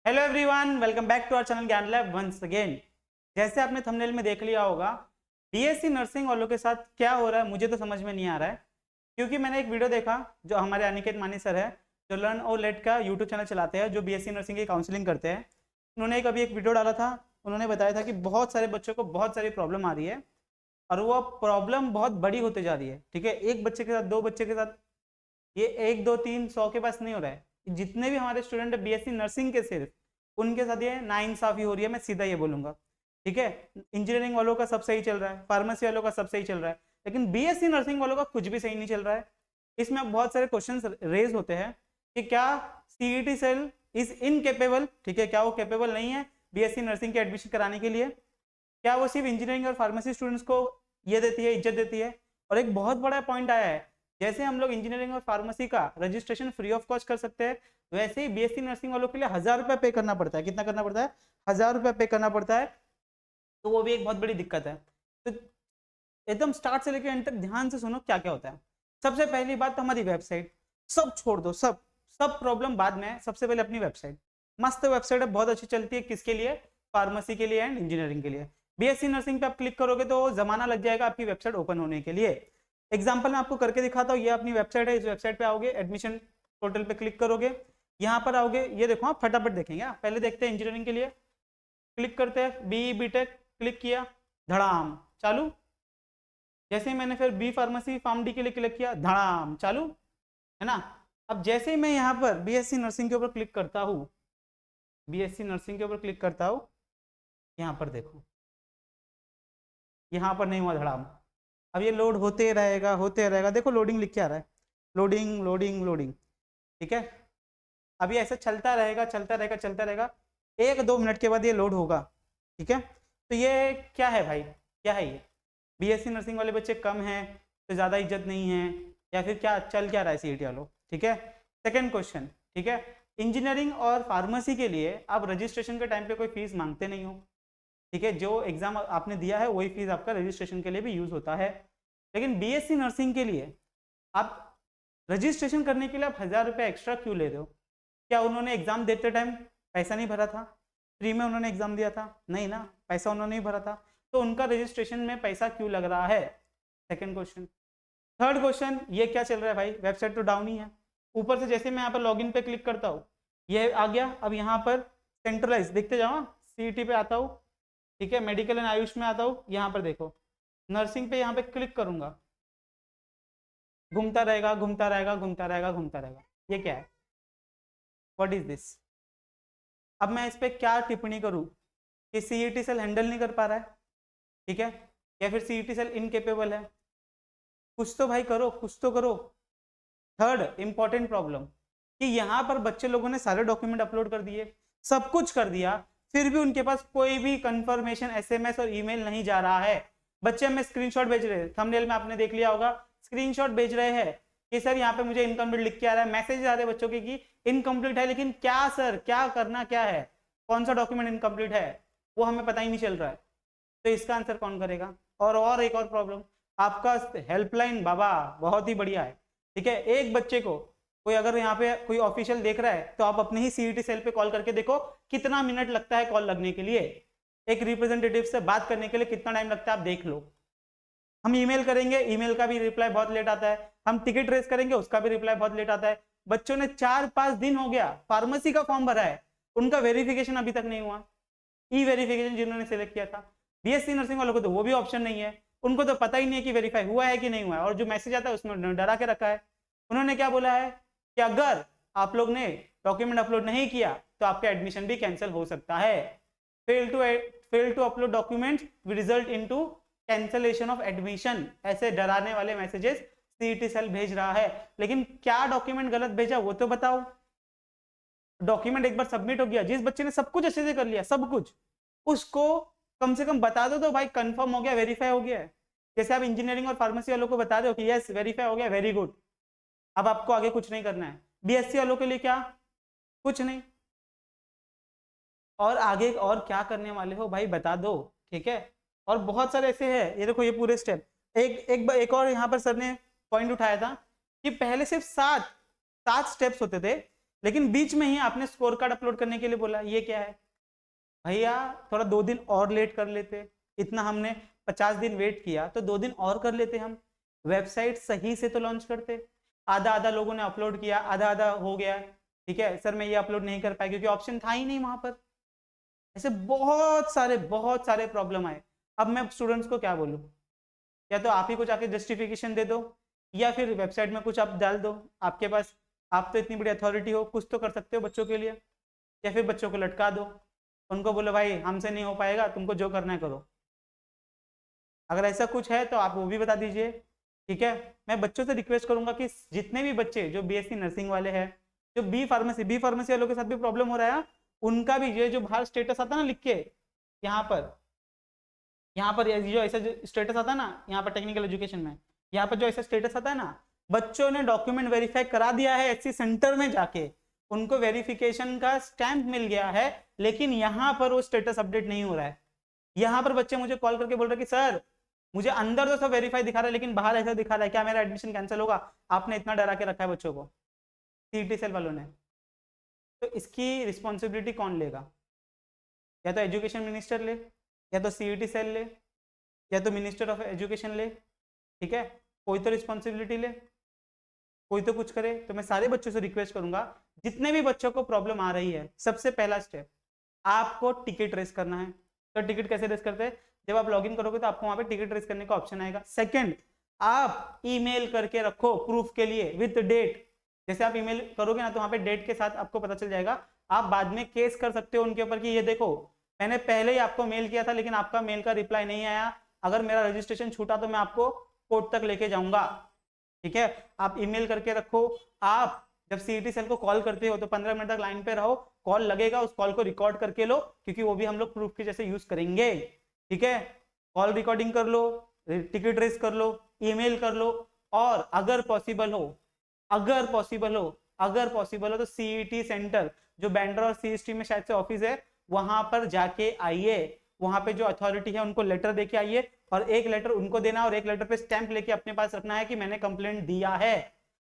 Hello everyone, welcome back to our channel Gyan lab once again. जैसे आपने thumbnail में देख लिया होगा, बीएससी नर्सिंग वालों के साथ क्या हो रहा है मुझे तो समझ में नहीं आ रहा है। क्योंकि मैंने एक वीडियो देखा जो हमारे अनिकेत मानी सर है, जो लर्न और लेट का यूट्यूब चैनल चलाते हैं, जो बीएससी नर्सिंग की काउंसलिंग करते हैं। उन्होंने कभी एक वीडियो डाला था। उन्होंने बताया था कि बहुत सारे बच्चों को बहुत सारी प्रॉब्लम आ रही है और वो प्रॉब्लम बहुत बड़ी होती जा रही है। ठीक है, एक बच्चे के साथ, दो बच्चे के साथ, ये 1 2 3 100 के पास नहीं हो रहा है। जितने भी हमारे स्टूडेंट है बीएससी नर्सिंग के, सिर्फ उनके साथ ये नाइंसाफी हो रही है, मैं सीधा ये बोलूंगा। ठीक है, इंजीनियरिंग वालों का सब सही चल रहा है, फार्मेसी वालों का सब सही चल रहा है, लेकिन बीएससी नर्सिंग वालों का कुछ भी सही नहीं चल रहा है। इसमें बहुत सारे क्वेश्चंस रेज होते हैं कि क्या सीईटी सेल इज इनकेपेबल, ठीक है, क्या वो कैपेबल नहीं है बीएससी नर्सिंग के एडमिशन कराने के लिए? क्या वो सिर्फ इंजीनियरिंग और फार्मेसी स्टूडेंट्स को ये देती है, इज्जत देती है? और एक बहुत बड़ा पॉइंट आया है, जैसे हम लोग इंजीनियरिंग और फार्मेसी का रजिस्ट्रेशन फ्री ऑफ कॉस्ट कर सकते हैं, वैसे ही बीएससी नर्सिंग वालों के लिए 1000 रुपया पे करना पड़ता है। कितना करना पड़ता है? 1000 रुपया पे करना पड़ता है। तो वो भी एक बहुत बड़ी दिक्कत है। तो एकदम स्टार्ट से लेकर एंड तक ध्यान से सुनो क्या क्या होता है। सबसे पहली बात तो हमारी वेबसाइट, सब छोड़ दो, सब सब प्रॉब्लम बाद में, सबसे पहले अपनी वेबसाइट। मस्त वेबसाइट है, बहुत अच्छी चलती है। किसके लिए? फार्मेसी के लिए एंड इंजीनियरिंग के लिए। बीएससी नर्सिंग पे आप क्लिक करोगे तो जमाना लग जाएगा आपकी वेबसाइट ओपन होने के लिए। एग्जाम्पल मैं आपको करके दिखाता हूँ। ये अपनी वेबसाइट है, इस वेबसाइट पे आओगे, एडमिशन पोर्टल पे क्लिक करोगे, यहाँ पर आओगे, ये देखो आप फटाफट देखेंगे। पहले देखते हैं इंजीनियरिंग के लिए, क्लिक करते हैं, बी बीटेक क्लिक किया, धड़ाम चालू। जैसे ही मैंने फिर बी फार्मेसी फार्म डी के लिए क्लिक किया, धड़ाम चालू, है ना। अब जैसे ही मैं यहाँ पर बीएससी नर्सिंग के ऊपर क्लिक करता हूँ, बीएससी नर्सिंग के ऊपर क्लिक करता हूँ, यहाँ पर देखो, यहाँ पर नहीं हुआ धड़ाम। अब ये लोड होते रहेगा, होते रहेगा। देखो लोडिंग लिख के आ रहा है, लोडिंग लोडिंग लोडिंग। ठीक है, अब ये ऐसा चलता रहेगा, चलता रहेगा, चलता रहेगा। 1-2 मिनट के बाद ये लोड होगा। ठीक है, तो ये क्या है भाई, क्या है ये? बीएससी नर्सिंग वाले बच्चे कम हैं तो ज़्यादा इज्जत नहीं है, या फिर क्या चल क्या रहा है सीईटी वालों? ठीक है, सेकेंड क्वेश्चन। ठीक है, इंजीनियरिंग और फार्मेसी के लिए आप रजिस्ट्रेशन के टाइम पे कोई फीस मांगते नहीं हो। ठीक है, जो एग्जाम आपने दिया है वही फीस आपका रजिस्ट्रेशन के लिए भी यूज होता है। लेकिन बीएससी नर्सिंग के लिए आप रजिस्ट्रेशन करने के लिए आप 1000 रुपये एक्स्ट्रा क्यों ले रहे हो? क्या उन्होंने एग्जाम देते टाइम पैसा नहीं भरा था? फ्री में उन्होंने एग्जाम दिया था? नहीं ना, पैसा उन्होंने नहीं भरा था, तो उनका रजिस्ट्रेशन में पैसा क्यों लग रहा है? Second question. थर्ड क्वेश्चन, ये क्या चल रहा है भाई? वेबसाइट तो डाउन ही है। ऊपर से जैसे मैं यहाँ पर लॉगिन पे क्लिक करता हूँ, ये आ गया। अब यहाँ पर सेंट्रलाइज देखते जाओ, सीईटी पे आता हूँ, ठीक है, मेडिकल एंड आयुष में आता हूँ, यहाँ पर देखो नर्सिंग पे यहाँ पे क्लिक करूंगा, घूमता रहेगा, घूमता रहेगा, घूमता रहेगा, घूमता रहेगा। ये क्या है? What is this? अब मैं इस पर क्या टिप्पणी करूँ कि सीईटी सेल हैंडल नहीं कर पा रहा है, ठीक है, या फिर सीईटी सेल इनकेपेबल है? कुछ तो भाई करो, कुछ तो करो। थर्ड इंपॉर्टेंट प्रॉब्लम कि यहाँ पर बच्चे लोगों ने सारे डॉक्यूमेंट अपलोड कर दिए, सब कुछ कर दिया, फिर भी उनके पास कोई भी कंफर्मेशन एसएमएस और ईमेल नहीं जा रहा है। बच्चे हमें स्क्रीनशॉट भेज रहे हैं, थंबनेल में आपने देख लिया होगा, स्क्रीनशॉट भेज रहे हैं कि सर यहाँ पे मुझे इनकम्प्लीट लिख के आ रहा है, मैसेज आ रहे हैं बच्चों के कि इनकम्प्लीट है, लेकिन क्या सर, क्या करना क्या है, कौन सा डॉक्यूमेंट इनकम्प्लीट है वो हमें पता ही नहीं चल रहा है। तो इसका आंसर कौन करेगा? और एक और प्रॉब्लम, आपका हेल्पलाइन बाबा बहुत ही बढ़िया है। ठीक है, एक बच्चे को कोई अगर यहाँ पे कोई ऑफिशियल देख रहा है तो आप अपने ही सीईटी सेल पे कॉल करके देखो कितना मिनट लगता है कॉल लगने के लिए, एक रिप्रेजेंटेटिव से बात करने के लिए कितना टाइम लगता है आप देख लो। हम ईमेल करेंगे, ईमेल का भी रिप्लाई बहुत लेट आता है, हम टिकट रेस करेंगे उसका भी रिप्लाई बहुत लेट आता है। बच्चों ने 4-5 दिन हो गया फार्मेसी का फॉर्म भरा है, उनका वेरिफिकेशन अभी तक नहीं हुआ, ई वेरिफिकेशन जिन्होंने सिलेक्ट किया था। बीएससी नर्सिंग वालों को तो वो भी ऑप्शन नहीं है, उनको तो पता ही नहीं है कि वेरीफाई हुआ है कि नहीं हुआ है, और जो मैसेज आता है उसमें डरा के रखा है। उन्होंने क्या बोला है कि अगर आप लोग ने डॉक्यूमेंट अपलोड नहीं किया तो आपका एडमिशन भी कैंसिल हो सकता है। Fail to upload document will result into cancellation of admission, ऐसे डराने वाले मैसेजेस सीईटी सेल भेज रहा है। लेकिन क्या डॉक्यूमेंट गलत भेजा वो तो बताओ। डॉक्यूमेंट एक बार सबमिट हो गया, जिस बच्चे ने सब कुछ अच्छे से कर लिया, सब कुछ, उसको कम से कम बता दो तो भाई कंफर्म हो गया, वेरीफाई हो गया है। जैसे आप इंजीनियरिंग और फार्मेसी वालों को बता दो कि यस वेरीफाई हो गया, वेरी गुड, अब आपको आगे कुछ नहीं करना है। बीएससी वालों के लिए क्या? कुछ नहीं। और आगे और क्या करने वाले हो भाई बता दो, ठीक है। और बहुत सारे ऐसे हैं, ये देखो ये पूरे स्टेप, एक और यहाँ पर सर ने पॉइंट उठाया था कि पहले सिर्फ 7 स्टेप्स होते थे, लेकिन बीच में ही आपने स्कोर कार्ड अपलोड करने के लिए बोला, ये क्या है भैया? थोड़ा 2 दिन और लेट कर लेते, इतना हमने 50 दिन वेट किया तो 2 दिन और कर लेते, हम वेबसाइट सही से तो लॉन्च करते। आधा आधा लोगों ने अपलोड किया, आधा आधा हो गया, ठीक है सर मैं ये अपलोड नहीं कर पाया क्योंकि ऑप्शन था ही नहीं वहां पर। ऐसे बहुत सारे प्रॉब्लम आए। अब मैं स्टूडेंट्स को क्या बोलूं, या तो आप ही कुछ आके जस्टिफिकेशन दे दो या फिर वेबसाइट में कुछ आप डाल दो, आपके पास, आप तो इतनी बड़ी अथॉरिटी हो, कुछ तो कर सकते हो बच्चों के लिए, या फिर बच्चों को लटका दो, उनको बोलो भाई हमसे नहीं हो पाएगा, तुमको जो करना है करो। अगर ऐसा कुछ है तो आप वो भी बता दीजिए, ठीक है। मैं बच्चों से रिक्वेस्ट करूंगा कि जितने भी बच्चे जो बीएससी नर्सिंग वाले हैं, जो बी फार्मेसी वालों के साथ भी प्रॉब्लम हो रहा है, उनका भी ये जो बाहर स्टेटस आता है ना लिख के, यहाँ पर जो ऐसा जो स्टेटस आता है ना, यहाँ पर टेक्निकल एजुकेशन में, यहाँ पर जो ऐसा स्टेटस आता है ना, बच्चों ने डॉक्यूमेंट वेरीफाई करा दिया है एचसी सेंटर में जाके, उनको वेरिफिकेशन का स्टैंप मिल गया है, लेकिन यहाँ पर वो स्टेटस अपडेट नहीं हो रहा है। यहाँ पर बच्चे मुझे कॉल करके बोल रहे कि सर मुझे अंदर तो सब वेरीफाई दिखा रहा है लेकिन बाहर ऐसा दिखा रहा है, क्या मेरा एडमिशन कैंसिल होगा? आपने इतना डरा के रखा है बच्चों को, सीईटी सेल वालों ने। तो इसकी रिस्पॉन्सिबिलिटी कौन लेगा? या तो एजुकेशन मिनिस्टर ले, या तो सीईटी सेल ले, या तो मिनिस्टर ऑफ एजुकेशन ले, ठीक है, कोई तो रिस्पॉन्सिबिलिटी ले, कोई तो कुछ करे। तो मैं सारे बच्चों से रिक्वेस्ट करूंगा, जितने भी बच्चों को प्रॉब्लम आ रही है, सबसे पहला स्टेप आपको टिकट रेस करना है। तो टिकट कैसे रेस करते हैं? जब आप लॉगिन करोगे तो आपको वहां पे टिकट रेस करने का ऑप्शन आएगा। सेकंड, आप ईमेल करके रखो प्रूफ के लिए विद डेट। जैसे आप ईमेल करोगे ना तो वहां पे डेट के साथ आपको पता चल जाएगा, आप बाद में केस कर सकते हो उनके ऊपर कि ये देखो मैंने पहले ही आपको मेल किया था लेकिन आपका मेल का रिप्लाई नहीं आया, अगर मेरा रजिस्ट्रेशन छूटा तो मैं आपको कोर्ट तक लेके जाऊंगा, ठीक है। आप ईमेल करके रखो। आप जब सीईटी सेल को कॉल करते हो तो 15 मिनट तक लाइन पे रहो, कॉल लगेगा उस कॉल को रिकॉर्ड करके लो, क्योंकि वो भी हम लोग प्रूफ के जैसे यूज करेंगे, ठीक है। कॉल रिकॉर्डिंग कर लो, टिकट रेस कर लो, ईमेल कर लो, और अगर पॉसिबल हो तो सीईटी सेंटर जो बैंड्रा और सीएसटी में शायद से ऑफिस है, वहां पर जाके आइए, वहां पे जो अथॉरिटी है उनको लेटर देके आइए, और एक लेटर उनको देना और एक लेटर पे स्टैंप लेके अपने पास रखना है कि मैंने कंप्लेंट दिया है,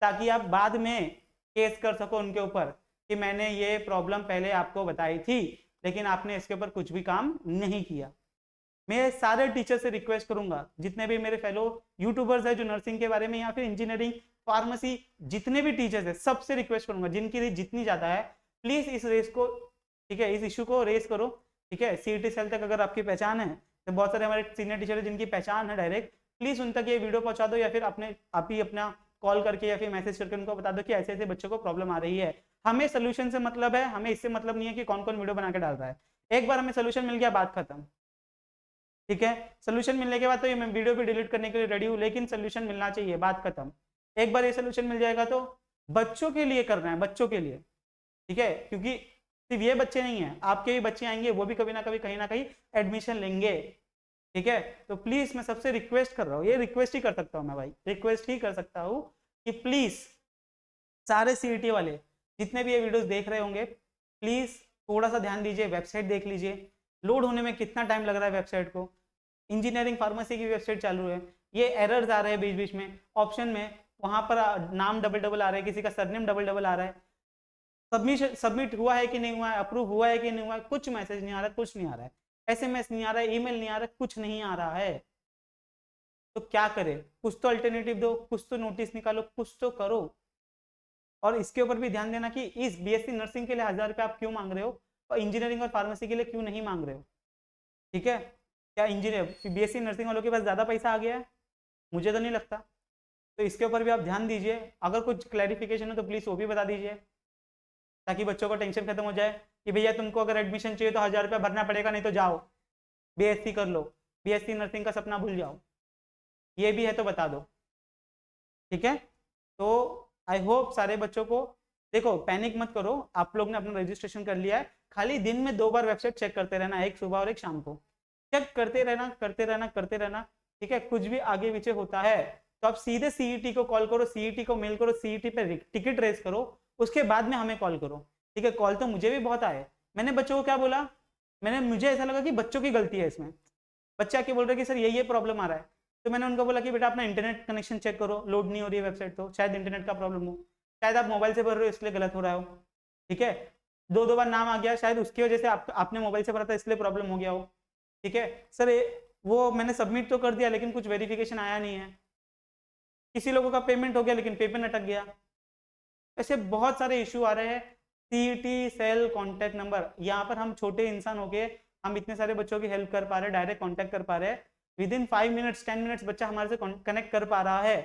ताकि आप बाद में केस कर सको उनके ऊपर कि मैंने ये प्रॉब्लम पहले आपको बताई थी लेकिन आपने इसके ऊपर कुछ भी काम नहीं किया। मैं सारे टीचर से रिक्वेस्ट करूंगा, जितने भी मेरे फेलो यूट्यूबर्स हैं जो नर्सिंग के बारे में या फिर इंजीनियरिंग फार्मेसी जितने भी टीचर्स हैं, सबसे रिक्वेस्ट करूंगा जिनकी रेस जितनी ज्यादा है, प्लीज इस रेस को, ठीक है, इस इशू को रेस करो, ठीक है। सीईटी सेल तक अगर आपकी पहचान है तो बहुत सारे हमारे सीनियर टीचर है जिनकी पहचान है डायरेक्ट, प्लीज उन तक ये वीडियो पहुंचा दो, या फिर आप ही अपना कॉल करके या फिर मैसेज करके उनको बता दो कि ऐसे ऐसे बच्चों को प्रॉब्लम आ रही है। हमें सोल्यूशन से मतलब है, हमें इससे मतलब नहीं है कि कौन कौन वीडियो बना के डाल रहा है। एक बार हमें सोल्यूशन मिल गया, बात खत्म, ठीक है। सोल्यूशन मिलने के बाद तो ये मैं वीडियो भी डिलीट करने के लिए रेडी हूँ, लेकिन सोल्यूशन मिलना चाहिए, बात खत्म। एक बार ये सोल्यूशन मिल जाएगा तो बच्चों के लिए करना है, बच्चों के लिए, ठीक है, क्योंकि सिर्फ ये बच्चे नहीं है, आपके भी बच्चे आएंगे, वो भी कभी ना कभी कहीं ना कहीं एडमिशन लेंगे, ठीक है। तो प्लीज मैं सबसे रिक्वेस्ट कर रहा हूँ, ये रिक्वेस्ट ही कर सकता हूँ मैं भाई, रिक्वेस्ट ही कर सकता हूँ कि प्लीज सारे सीईटी वाले जितने भी ये वीडियोस देख रहे होंगे, प्लीज थोड़ा सा ध्यान दीजिए, वेबसाइट देख लीजिए, लोड होने में कितना टाइम लग रहा है वेबसाइट को। इंजीनियरिंग फार्मेसी की वेबसाइट चालू है, ये एरर्स आ रहे हैं बीच बीच में, ऑप्शन में वहां पर नाम डबल डबल आ रहा है, किसी का सरनेम डबल डबल आ रहा है, सबमिट हुआ है कि नहीं हुआ है, अप्रूव हुआ है कि नहीं हुआ है, कुछ मैसेज नहीं आ रहा है, कुछ नहीं आ रहा है, एसएमएस नहीं आ रहा है, ईमेल नहीं आ रहा है, कुछ नहीं आ रहा है। तो क्या करें? कुछ तो अल्टरनेटिव दो, कुछ तो नोटिस निकालो, कुछ तो करो। और इसके ऊपर भी ध्यान देना कि इस बीएससी नर्सिंग के लिए 1000 रुपये आप क्यों मांग रहे हो और इंजीनियरिंग और फार्मेसी के लिए क्यों नहीं मांग रहे हो, ठीक है। क्या इंजीनियर बीएससी नर्सिंग वालों के पास ज्यादा पैसा आ गया है? मुझे तो नहीं लगता। तो इसके ऊपर भी आप ध्यान दीजिए, अगर कुछ क्लैरिफिकेशन हो तो प्लीज वो भी बता दीजिए, ताकि बच्चों का टेंशन खत्म हो जाए कि भैया तुमको अगर एडमिशन चाहिए तो 1000 रुपया भरना पड़ेगा, नहीं तो जाओ बीएससी कर लो, बीएससी नर्सिंग का सपना भूल जाओ। ये भी है तो बता दो, ठीक है। तो आई होप सारे बच्चों को, देखो पैनिक मत करो, आप लोग ने अपना रजिस्ट्रेशन कर लिया है, खाली दिन में 2 बार वेबसाइट चेक करते रहना, एक सुबह और एक शाम को, चेक करते रहना, ठीक है। कुछ भी आगे पीछे होता है तो आप सीधे सीईटी को कॉल करो, सीईटी को मेल करो, सीईटी पे टिकट रेस करो, उसके बाद में हमें कॉल करो, ठीक है। कॉल तो मुझे भी बहुत आए, मैंने बच्चों को क्या बोला, मुझे ऐसा लगा कि बच्चों की गलती है इसमें, बच्चे आके बोल रहे कि सर ये प्रॉब्लम आ रहा है, तो मैंने उनको बोला कि बेटा अपना इंटरनेट कनेक्शन चेक करो, लोड नहीं हो रही है वेबसाइट, तो शायद इंटरनेट का प्रॉब्लम हो, शायद आप मोबाइल से भर रहे हो इसलिए गलत हो रहा हो, ठीक है, 2 बार नाम आ गया, शायद उसकी वजह से आपने मोबाइल से भरा था इसलिए प्रॉब्लम हो गया हो। ठीक है सर, वो मैंने सबमिट तो कर दिया लेकिन कुछ वेरिफिकेशन आया नहीं है। किसी लोगों का पेमेंट हो गया लेकिन पेमेंट अटक गया। ऐसे बहुत सारे इश्यू आ रहे हैं। सीईटी सेल कॉन्टैक्ट नंबर, यहाँ पर हम छोटे इंसान हो गए, हम इतने सारे बच्चों की हेल्प कर पा रहे हैं, डायरेक्ट कॉन्टैक्ट कर पा रहे हैं, विद इन 5 मिनट्स 10 मिनट्स बच्चा हमारे से कनेक्ट कर पा रहा है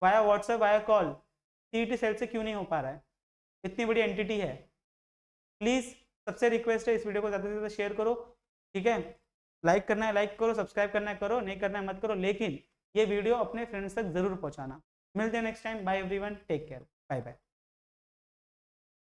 via WhatsApp via call. CET cell से क्यों नहीं हो पा रहा है? इतनी बड़ी एंटिटी है। प्लीज सबसे रिक्वेस्ट है, इस वीडियो को ज़्यादा से ज़्यादा शेयर करो। ठीक है, लाइक करना है लाइक करो, सब्सक्राइब करना है करो, नहीं करना है मत करो, लेकिन ये वीडियो अपने फ्रेंड्स तक जरूर पहुंचाना। मिलते हैं next time. Bye everyone, take care, bye bye.